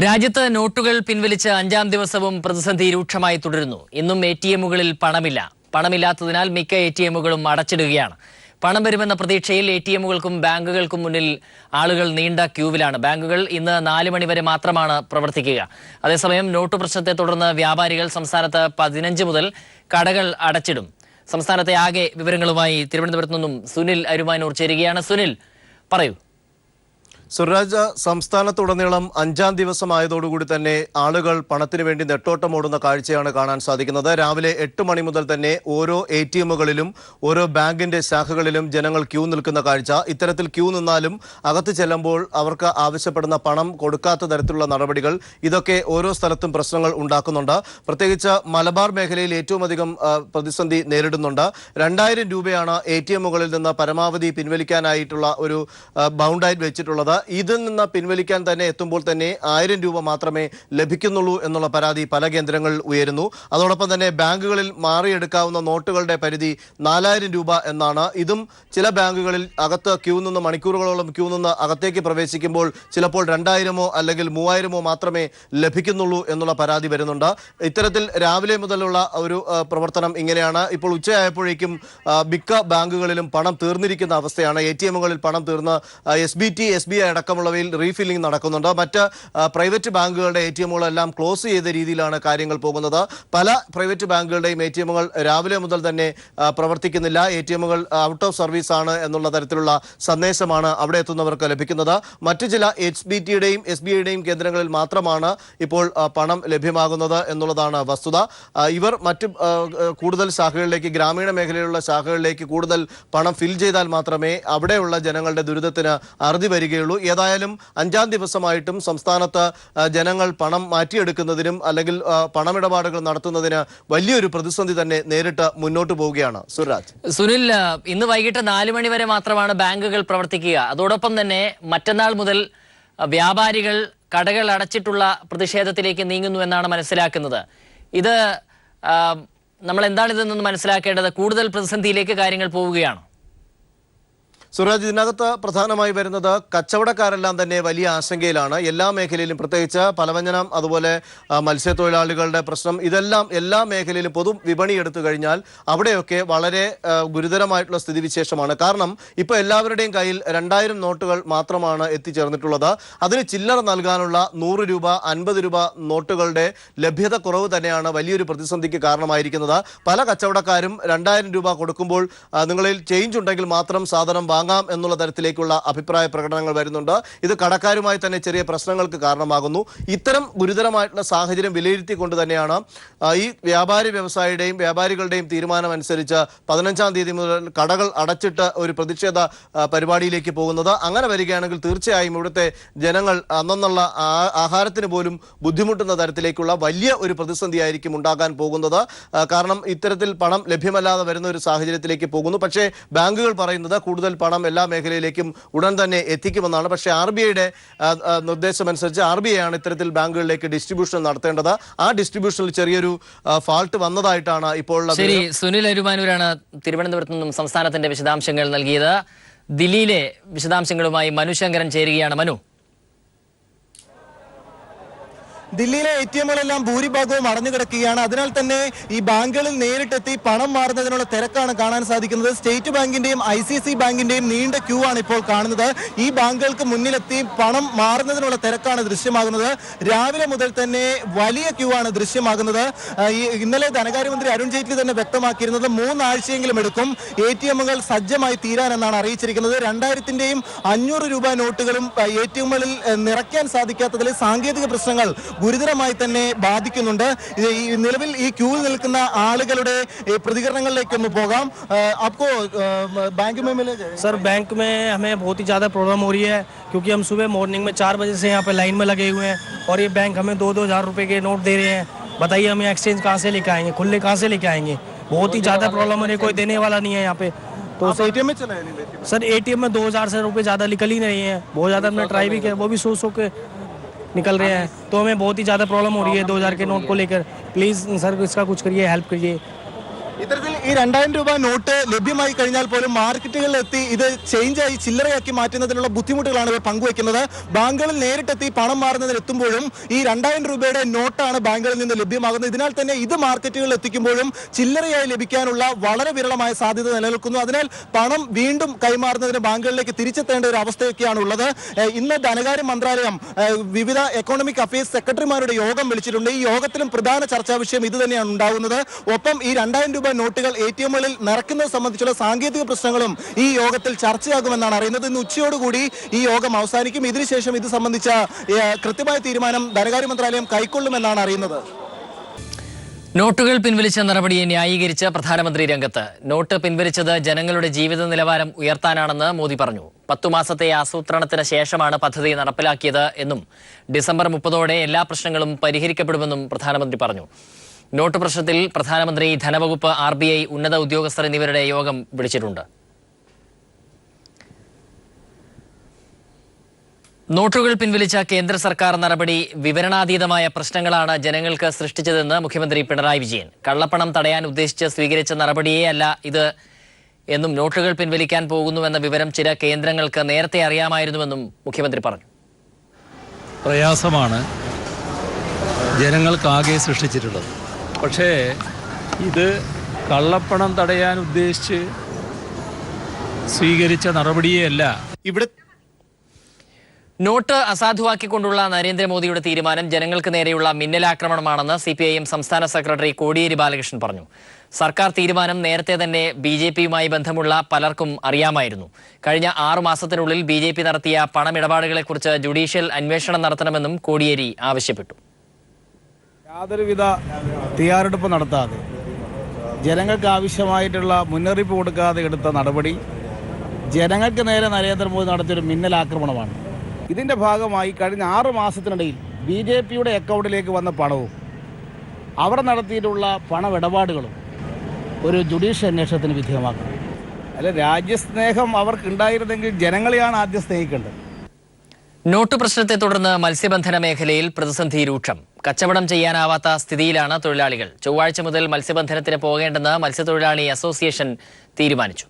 രാജ്യത്ത് നോട്ടുകൾ പിൻവലിച്ച് അഞ്ചാം ദിവസവും പ്രതിസന്ധി രൂക്ഷമായി തുടരുന്നു. ഇന്നും എടിഎമ്മുകളിൽ പണമില്ല. പണമില്ലാത്തതിനാൽ മിക്ക എടിഎമ്മുകളും അടച്ചിടുകയാണ്. പണം വരുമെന്ന പ്രതീക്ഷയിൽ എടിഎമ്മുകൾക്കും ബാങ്കുകൾക്കും മുന്നിൽ ആളുകൾ നീണ്ട ക്യൂവിലാണ്. ബാങ്കുകൾ ഇന്ന് 4 മണി വരെ മാത്രമാണ് പ്രവർത്തിക്കുക. അതേസമയം നോട്ട് പ്രശ്നത്തെ തുടർന്ന് വ്യാപാരികൾ സംസ്ഥാനത്ത് 15 മുതൽ കടകൾ അടച്ചിടും. സംസ്ഥാനത്തെ ആകെ വിവരങ്ങളുമായി തിരുവനന്തപുരത്ത് നിന്നും സുനിൽ അരുമാനൂർ ചേരുകയാണ്. സുനിൽ, പറയൂ. സുരാജ്, സംസ്ഥാനത്തുടനീളം 5-ാം ദിവസമായതോടുകൂടി തന്നെ ആളുകൾ പണത്തിന് വേണ്ടി നെട്ടോട്ടമോടുന്ന കാഴ്ചയാണ് കാണാൻ സാധിക്കുന്നത്. രാവിലെ 8 മണി മുതൽ തന്നെ ഓരോ എടിഎമ്മുകളിലും ഓരോ ബാങ്കിന്റെ ശാഖകളിലും ജനങ്ങൾ ക്യൂ നിൽക്കുന്ന കാഴ്ച. ഇത്തരത്തിൽ ക്യൂ നിന്നാലും അകത്ത് ചെല്ലുമ്പോൾ അവർക്ക് ആവശ്യപ്പെടുന്ന പണം കൊടുക്കാത്ത തരത്തിലുള്ള നടപടികൾ, ഇതൊക്കെ ഓരോ സ്ഥലത്തും പ്രശ്നങ്ങൾ ഉണ്ടാക്കുന്നുണ്ട്. പ്രത്യേകിച്ച് മലബാർ മേഖലയിൽ ഏറ്റവും അധികം പ്രതിസന്ധി നേരിടുന്നുണ്ട്. 2000 രൂപയാണ് എടിഎമ്മുകളിൽ നിന്ന് പരമാവധി പിൻവലിക്കാനായിട്ടുള്ള ഒരു ബൗണ്ടായി വെച്ചിട്ടുള്ളത്. ഇതിൽ നിന്ന് പിൻവലിക്കാൻ തന്നെ എത്തുമ്പോൾ തന്നെ 1000 രൂപ മാത്രമേ ലഭിക്കുന്നുള്ളൂ എന്നുള്ള പരാതി പല കേന്ദ്രങ്ങളിൽ ഉയരുന്നു. അതോടൊപ്പം തന്നെ ബാങ്കുകളിൽ മാറിയെടുക്കാവുന്ന നോട്ടുകളുടെ പരിധി 4000 രൂപ എന്നാണ്. ഇതും ചില ബാങ്കുകളിൽ അകത്ത് ക്യൂ നിന്ന് മണിക്കൂറുകളോളം ക്യൂ നിന്ന് അകത്തേക്ക് പ്രവേശിക്കുമ്പോൾ ചിലപ്പോൾ 2000-ഓ അല്ലെങ്കിൽ 3000-ഓ മാത്രമേ ലഭിക്കുന്നുള്ളൂ എന്നുള്ള പരാതി വരുന്നുണ്ട്. ഇത്തരത്തിൽ രാവിലെ മുതലുള്ള ഒരു പ്രവർത്തനം ഇങ്ങനെയാണ്. ഇപ്പോൾ ഉച്ചയായപ്പോഴേക്കും മിക്ക ബാങ്കുകളിലും പണം തീർന്നിരിക്കുന്ന അവസ്ഥയാണ്. എടിഎമ്മുകളിൽ പണം തീർന്ന് SBI അടക്കമുള്ളവയിൽ റീഫില്ലിംഗ് നടക്കുന്നുണ്ട്. മറ്റ് പ്രൈവറ്റ് ബാങ്കുകളുടെ എടിഎമ്മുകളെല്ലാം ക്ലോസ് ചെയ്ത രീതിയിലാണ് കാര്യങ്ങൾ പോകുന്നത്. പല പ്രൈവറ്റ് ബാങ്കുകളുടെയും എടിഎമ്മുകൾ രാവിലെ മുതൽ തന്നെ പ്രവർത്തിക്കുന്നില്ല. എടിഎമ്മുകൾ ഔട്ട് ഓഫ് സർവീസ് ആണ് എന്നുള്ള തരത്തിലുള്ള സന്ദേശമാണ് അവിടെ എത്തുന്നവർക്ക് ലഭിക്കുന്നത്. മറ്റു ചില HBTയുടെയും SBIയുടെയും കേന്ദ്രങ്ങളിൽ മാത്രമാണ് ഇപ്പോൾ പണം ലഭ്യമാകുന്നത് എന്നുള്ളതാണ് വസ്തുത. ഇവർ മറ്റ് കൂടുതൽ ശാഖകളിലേക്ക്, ഗ്രാമീണ മേഖലയിലുള്ള ശാഖകളിലേക്ക് കൂടുതൽ പണം ഫിൽ ചെയ്താൽ മാത്രമേ അവിടെയുള്ള ജനങ്ങളുടെ ദുരിതത്തിന് അറുതി വരികയുള്ളൂ. ഏതായാലും 5-ാം ദിവസമായിട്ടും സംസ്ഥാനത്ത് ജനങ്ങൾ പണം മാറ്റിയെടുക്കുന്നതിനും അല്ലെങ്കിൽ പണമിടപാടുകൾ നടത്തുന്നതിന് വലിയൊരു പ്രതിസന്ധി തന്നെ നേരിട്ട് മുന്നോട്ട് പോവുകയാണ്. സുനിൽ, ഇന്ന് വൈകിട്ട് 4 മണി വരെ മാത്രമാണ് ബാങ്കുകൾ പ്രവർത്തിക്കുക. അതോടൊപ്പം തന്നെ മറ്റന്നാൾ മുതൽ വ്യാപാരികൾ കടകൾ അടച്ചിട്ടുള്ള പ്രതിഷേധത്തിലേക്ക് നീങ്ങുന്നു എന്നാണ് മനസ്സിലാക്കുന്നത്. ഇത് നമ്മൾ എന്താണിതെന്ന് മനസ്സിലാക്കേണ്ടത്? കൂടുതൽ പ്രതിസന്ധിയിലേക്ക് കാര്യങ്ങൾ പോവുകയാണ്. സുരാജ്, ഇതിനകത്ത് പ്രധാനമായി വരുന്നത് കച്ചവടക്കാരെല്ലാം തന്നെ വലിയ ആശങ്കയിലാണ്. എല്ലാ മേഖലയിലും, പ്രത്യേകിച്ച് പലവ്യഞ്ജനം, അതുപോലെ മത്സ്യത്തൊഴിലാളികളുടെ പ്രശ്നം, ഇതെല്ലാം എല്ലാ മേഖലയിലും പൊതു വിപണി എടുത്തു കഴിഞ്ഞാൽ അവിടെയൊക്കെ വളരെ ഗുരുതരമായിട്ടുള്ള സ്ഥിതിവിശേഷമാണ്. കാരണം ഇപ്പോൾ എല്ലാവരുടെയും കയ്യിൽ 2000 നോട്ടുകൾ മാത്രമാണ് എത്തിച്ചേർന്നിട്ടുള്ളത്. അതിന് ചില്ലറ നൽകാനുള്ള 100 രൂപ 50 രൂപ നോട്ടുകളുടെ ലഭ്യത കുറവ് തന്നെയാണ് വലിയൊരു പ്രതിസന്ധിക്ക് കാരണമായിരിക്കുന്നത്. പല കച്ചവടക്കാരും 2000 രൂപ കൊടുക്കുമ്പോൾ നിങ്ങളിൽ ചേഞ്ച് ഉണ്ടെങ്കിൽ മാത്രം സാധനം വാങ്ങാം എന്നുള്ള തരത്തിലേക്കുള്ള അഭിപ്രായ പ്രകടനങ്ങൾ വരുന്നുണ്ട്. ഇത് കടക്കാരുമായി തന്നെ ചെറിയ പ്രശ്നങ്ങൾക്ക് കാരണമാകുന്നു. ഇത്തരം ഗുരുതരമായിട്ടുള്ള സാഹചര്യം വിലയിരുത്തിക്കൊണ്ട് തന്നെയാണ് ഈ വ്യാപാരികളുടെയും തീരുമാനം അനുസരിച്ച് 15-ാം തീയതി മുതൽ കടകൾ അടച്ചിട്ട് ഒരു പ്രതിഷേധ പരിപാടിയിലേക്ക് പോകുന്നത്. അങ്ങനെ വരികയാണെങ്കിൽ തീർച്ചയായും ഇവിടുത്തെ ജനങ്ങൾ അന്നുള്ള ആഹാരത്തിന് പോലും ബുദ്ധിമുട്ടുന്ന തരത്തിലേക്കുള്ള വലിയ ഒരു പ്രതിസന്ധിയായിരിക്കും ഉണ്ടാകാൻ പോകുന്നത്. കാരണം ഇത്തരത്തിൽ പണം ലഭ്യമല്ലാതെ വരുന്ന ഒരു സാഹചര്യത്തിലേക്ക് പോകുന്നു. പക്ഷേ ബാങ്കുകൾ പറയുന്നത് കൂടുതൽ പണം എല്ലാ മേഖലയിലേക്കും ഉടൻ തന്നെ എത്തിക്കുമെന്നാണ്. പക്ഷേ RBIയുടെ നിർദ്ദേശമനുസരിച്ച് RBI ആണ് ഇത്തരത്തിൽ ബാങ്കുകളിലേക്ക് ഡിസ്ട്രിബ്യൂഷൻ നടത്തേണ്ടത്. ആ ഡിസ്ട്രിബ്യൂഷനിൽ ചെറിയൊരു ഫാൾട്ട് വന്നതായിട്ടാണ് ഇപ്പോൾ. ശരി, സുനിൽ അരുമാനൂരാണ് തിരുവനന്തപുരത്ത് നിന്നും സംസ്ഥാനത്തിന്റെ വിശദാംശങ്ങൾ നൽകിയത്. ദില്ലിയിലെ വിശദാംശങ്ങളുമായി മനു ശങ്കരൻ ചേരുകയാണ്. മനു, ദില്ലിയിലെ എടിഎമ്മുകളെല്ലാം ഭൂരിഭാഗവും അടഞ്ഞു കിടക്കുകയാണ്. അതിനാൽ തന്നെ ഈ ബാങ്കുകളിൽ നേരിട്ടെത്തി പണം മാറുന്നതിനുള്ള തിരക്കാണ് കാണാൻ സാധിക്കുന്നത്. സ്റ്റേറ്റ് ബാങ്കിന്റെയും ICICI ബാങ്കിന്റെയും നീണ്ട ക്യൂ ആണ് ഇപ്പോൾ കാണുന്നത്. ഈ ബാങ്കുകൾക്ക് മുന്നിലെത്തി പണം മാറുന്നതിനുള്ള തിരക്കാണ് ദൃശ്യമാകുന്നത്. രാവിലെ മുതൽ തന്നെ വലിയ ക്യൂ ആണ് ദൃശ്യമാകുന്നത്. ഇന്നലെ ധനകാര്യമന്ത്രി അരുൺ ജെയ്റ്റ്ലി തന്നെ വ്യക്തമാക്കിയിരുന്നത് 3 ആഴ്ചയെങ്കിലും എടുക്കും എടിഎമ്മുകൾ സജ്ജമായി തീരാനെന്നാണ് അറിയിച്ചിരിക്കുന്നത്. 2000-ന്റെയും 500 രൂപ നോട്ടുകളും എടിഎമ്മുകളിൽ നിറയ്ക്കാൻ സാധിക്കാത്തതിൽ സാങ്കേതിക പ്രശ്നങ്ങൾ ഗുരുതരമായി തന്നെ ബാധിക്കുന്നുണ്ട്. നിലവിൽ ഈ ക്യൂവിൽ നിൽക്കുന്ന ആളുകളുടെ പ്രതികരണങ്ങളിലേക്കൊന്ന് പോകാം. आपको बैंक में मिले? सर, बैंक में हमें बहुत ही ज़्यादा प्रॉब्लम हो रही है, क्योंकि हम सुबह मॉर्निंग में 4 बजे से यहाँ पे लाइन में लगे हुए हैं और ये बैंक हमें 2-2 हज़ार रुपये के नोट दे रहे हैं. बताइए हमें एक्सचेंज कहाँ से लेके आएंगे, खुले कहाँ से लेके आएंगे? बहुत ही ज़्यादा प्रॉब्लम है, कोई देने वाला नहीं है यहाँ पे. तो एटीएम में चला सर, ATM में 2000 से रुपये ज़्यादा निकल ही नहीं है. बहुत ज़्यादा हमने ट्राई भी किया, वो भी सो के निकल रहे हैं. तो हमें बहुत ही ज़्यादा प्रॉब्लम हो रही है 2000 के नोट को लेकर. प्लीज़ सर, इसका कुछ करिए, हेल्प करिए. ഇത്തരത്തിൽ ഈ 2000 രൂപ നോട്ട് ലഭ്യമായി കഴിഞ്ഞാൽ പോലും മാർക്കറ്റുകളിലെത്തി ഇത് ചേഞ്ചായി ചില്ലറയാക്കി മാറ്റുന്നതിനുള്ള ബുദ്ധിമുട്ടുകളാണ് ഇവർ പങ്കുവയ്ക്കുന്നത്. ബാങ്കുകളിൽ നേരിട്ടെത്തി പണം മാറുന്നതിന് എത്തുമ്പോഴും ഈ 2000 രൂപയുടെ നോട്ടാണ് ബാങ്കുകളിൽ നിന്ന് ലഭ്യമാകുന്നത്. ഇതിനാൽ തന്നെ ഇത് മാർക്കറ്റുകളിൽ എത്തിക്കുമ്പോഴും ചില്ലറയായി ലഭിക്കാനുള്ള വളരെ വിരളമായ സാധ്യത നിലനിൽക്കുന്നു. അതിനാൽ പണം വീണ്ടും കൈമാറുന്നതിന് ബാങ്കുകളിലേക്ക് തിരിച്ചെത്തേണ്ട ഒരു അവസ്ഥയൊക്കെയാണ് ഉള്ളത്. ഇന്ന് ധനകാര്യ മന്ത്രാലയം വിവിധ എക്കണോമിക് അഫയേഴ്സ് സെക്രട്ടറിമാരുടെ യോഗം വിളിച്ചിട്ടുണ്ട്. ഈ യോഗത്തിലും പ്രധാന ചർച്ചാ വിഷയം ഇത് തന്നെയാണ് ഉണ്ടാകുന്നത്. ഒപ്പം ഈ 2000 രൂപ നോട്ടുകൾ ATM-കളിൽ നിറയ്ക്കുന്നത് സംബന്ധിച്ചുള്ള സാങ്കേതിക പ്രശ്നങ്ങളും ഈ യോഗത്തിൽ ചർച്ചയാകുമെന്നാണ് അറിയുന്നത്. ഇന്ന് ഉച്ചയോടുകൂടി ഈ യോഗം അവസാനിക്കും. ഇതിനുശേഷം ഇത് സംബന്ധിച്ച കൃത്യമായ തീരുമാനം ധനകാര്യ മന്ത്രാലയം കൈക്കൊള്ളുമെന്നാണ് അറിയുന്നത്. നോട്ടുകൾ പിൻവലിച്ച നടപടിയെ ന്യായീകരിച്ച് പ്രധാനമന്ത്രി രംഗത്ത്. നോട്ട് പിൻവലിച്ചത് ജനങ്ങളുടെ ജീവിത നിലവാരം ഉയർത്താനാണെന്ന് മോദി പറഞ്ഞു. 10 മാസത്തെ ആസൂത്രണത്തിന് ശേഷമാണ് പദ്ധതി നടപ്പിലാക്കിയത് എന്നും ഡിസംബർ 30-ഓടെ എല്ലാ പ്രശ്നങ്ങളും പരിഹരിക്കപ്പെടുമെന്നും പ്രധാനമന്ത്രി പറഞ്ഞു. നോട്ട് പ്രശ്നത്തിൽ പ്രധാനമന്ത്രി, ധനവകുപ്പ്, RBI ഉന്നത ഉദ്യോഗസ്ഥർ എന്നിവരുടെ യോഗം വിളിച്ചിട്ടുണ്ട്. നോട്ടുകൾ പിൻവലിച്ച കേന്ദ്ര സർക്കാർ നടപടി വിവരണാതീതമായ പ്രശ്നങ്ങളാണ് ജനങ്ങൾക്ക് സൃഷ്ടിച്ചതെന്ന് മുഖ്യമന്ത്രി പിണറായി വിജയൻ. കള്ളപ്പണം തടയാൻ ഉദ്ദേശിച്ച് സ്വീകരിച്ച നടപടിയേ അല്ല ഇത് എന്നും നോട്ടുകൾ പിൻവലിക്കാൻ പോകുന്നുവെന്ന വിവരം ചില കേന്ദ്രങ്ങൾക്ക് നേരത്തെ അറിയാമായിരുന്നുവെന്നും മുഖ്യമന്ത്രി പറഞ്ഞു. പ്രയാസമാണ് ജനങ്ങൾക്കാകെ സൃഷ്ടിച്ചിട്ടുള്ളത്. പക്ഷേ ഇത് കള്ളപ്പണം തടയാൻ ഉദ്ദേശിച്ച് സ്വീകരിച്ച നടപടിയല്ല. ഇവിടെ നോട്ട് അസാധുവാക്കിക്കൊണ്ടുള്ള നരേന്ദ്രമോദിയുടെ തീരുമാനം ജനങ്ങൾക്ക് നേരെയുള്ള മിന്നലാക്രമണമാണെന്ന് CPIM സംസ്ഥാന സെക്രട്ടറി കോടിയേരി ബാലകൃഷ്ണൻ പറഞ്ഞു. സർക്കാർ തീരുമാനം നേരത്തെ തന്നെ BJP-യുമായി ബന്ധമുള്ള പലർക്കും അറിയാമായിരുന്നു. കഴിഞ്ഞ 6 മാസത്തിനുള്ളിൽ BJP നടത്തിയ പണമിടപാടുകളെക്കുറിച്ച് ജുഡീഷ്യൽ അന്വേഷണം നടത്തണമെന്നും കോടിയേരി ആവശ്യപ്പെട്ടു. യാതൊരുവിധ തയ്യാറെടുപ്പ് നടത്താതെ ജനങ്ങൾക്ക് ആവശ്യമായിട്ടുള്ള മുന്നറിയിപ്പ് കൊടുക്കാതെ എടുത്ത നടപടി ജനങ്ങൾക്ക് നേരെ നരേന്ദ്രമോദി നടത്തിയൊരു മിന്നലാക്രമണമാണ്. ഇതിൻ്റെ ഭാഗമായി കഴിഞ്ഞ 6 മാസത്തിനിടയിൽ BJP-യുടെ അക്കൗണ്ടിലേക്ക് വന്ന പണവും അവർ നടത്തിയിട്ടുള്ള പണമിടപാടുകളും ഒരു ജുഡീഷ്യൽ അന്വേഷണത്തിന് വിധേയമാക്കണം. അല്ല, രാജ്യസ്നേഹം അവർക്കുണ്ടായിരുന്നെങ്കിൽ ജനങ്ങളെയാണ് ആദ്യം സ്നേഹിക്കേണ്ടത്. നോട്ട് പ്രശ്നത്തെ തുടർന്ന് മത്സ്യബന്ധന മേഖലയിൽ പ്രതിസന്ധി രൂക്ഷം. കച്ചവടം ചെയ്യാനാവാത്ത സ്ഥിതിയിലാണ് തൊഴിലാളികൾ. ചൊവ്വാഴ്ച മുതൽ മത്സ്യബന്ധനത്തിന് പോകേണ്ടെന്ന് മത്സ്യത്തൊഴിലാളി അസോസിയേഷൻ തീരുമാനിച്ചു.